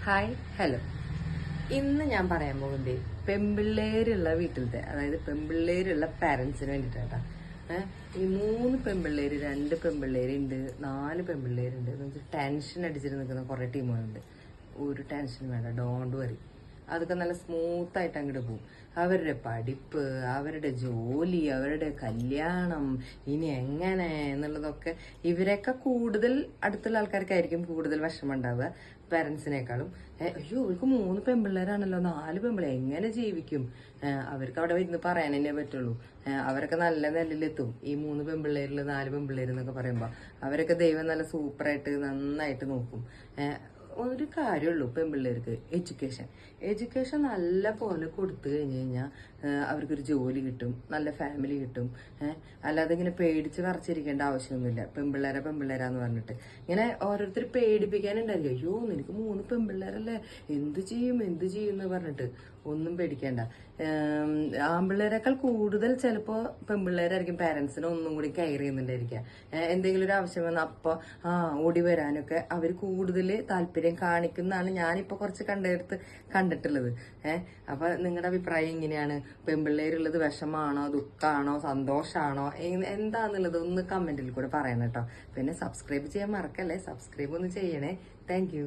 Hi hello. ഇന്ന് ഞാൻ പറയാൻ പോകുന്നത് പെമ്പിള്ളേരുള്ള വീട്ടിലത്തെ, അതായത് പെമ്പിള്ളേരുള്ള പാരൻസിന് വേണ്ടിയിട്ടാ. ഈ 3 പെമ്പിള്ളേര്, 2 പെമ്പിള്ളേരുണ്ട്, 4 പെമ്പിള്ളേരുണ്ട് എന്ന് വെച്ചാൽ ടെൻഷൻ അടിച്ചിട്ട് നിൽക്കുന്ന കുറെ ടീമുകളുണ്ട്. ഒരു ടെൻഷൻ വേണ്ട, ഡോണ്ട് വറി. അതൊക്കെ നല്ല സ്മൂത്ത് ആയിട്ട് അങ്ങോട്ട് പോകും. അവരുടെ പഠിപ്പ്, അവരുടെ ജോലി, അവരുടെ കല്യാണം, ഇനി എങ്ങനെ എന്നുള്ളതൊക്കെ ഇവരെയൊക്കെ കൂടുതൽ അടുത്തുള്ള ആൾക്കാർക്കായിരിക്കും കൂടുതൽ വിഷമം ഉണ്ടാവുക പേരൻസിനേക്കാളും. അയ്യോ ഇവർക്ക് 3 പെൺപിള്ളേരാണല്ലോ, 4 പെൺപിള്ളേർ എങ്ങനെ ജീവിക്കും? അവർക്ക് അവിടെ ഇരുന്ന് പറയാൻ തന്നെ പറ്റുള്ളൂ. അവരൊക്കെ നല്ല നിലയിലെത്തും. ഈ 3 പെൺപിള്ളേരിൽ 4 പെൺപിള്ളേർ എന്നൊക്കെ പറയുമ്പോൾ അവരൊക്കെ ദൈവം നല്ല സൂപ്പറായിട്ട് നന്നായിട്ട് നോക്കും. ഒരു കാര്യമുള്ളൂ പെൺപിള്ളേർക്ക്, എഡ്യൂക്കേഷൻ നല്ല പോലെ കൊടുത്തു കഴിഞ്ഞ് കഴിഞ്ഞാൽ അവർക്കൊരു ജോലി കിട്ടും, നല്ല ഫാമിലി കിട്ടും. അല്ലാതെ ഇങ്ങനെ പേടിച്ച് വിറച്ചിരിക്കേണ്ട ആവശ്യമൊന്നുമില്ല. പെൺപിള്ളേരാന്ന് പറഞ്ഞിട്ട് ഇങ്ങനെ ഓരോരുത്തർ പേടിപ്പിക്കാനുണ്ടായിരിക്കും. അയ്യോ നിനക്ക് 3 പെൺപിള്ളേരല്ലേ, എന്ത് ചെയ്യും എന്ന് പറഞ്ഞിട്ട് ഒന്നും പേടിക്കേണ്ട. ആൺപിള്ളേരെക്കാൾ കൂടുതൽ ചിലപ്പോ പെൺപിള്ളേരായിരിക്കും പാരന്റ്സിനെ ഒന്നും കൂടി കെയർ ചെയ്യുന്നുണ്ടായിരിക്കുക. എന്തെങ്കിലും ഒരു ആവശ്യം വന്നാൽ അപ്പൊ ഓടി വരാനൊക്കെ അവർ കൂടുതൽ താല്പര്യം കാണിക്കുന്നതാണ് ഞാനിപ്പോ കുറച്ച് കണ്ടിട്ടുള്ളത്. അപ്പൊ നിങ്ങളുടെ അഭിപ്രായം എങ്ങനെയാണ്? പെൺപിള്ളേരുള്ളത് വിഷമാണോ, ദുഃഖമാണോ, സന്തോഷമാണോ, എന്താന്നുള്ളത് ഒന്ന് കമന്റിൽ കൂടെ പറയണം കേട്ടോ. പിന്നെ സബ്സ്ക്രൈബ് ചെയ്യാൻ മറക്കല്ലേ, സബ്സ്ക്രൈബ് ഒന്ന് ചെയ്യണേ. താങ്ക്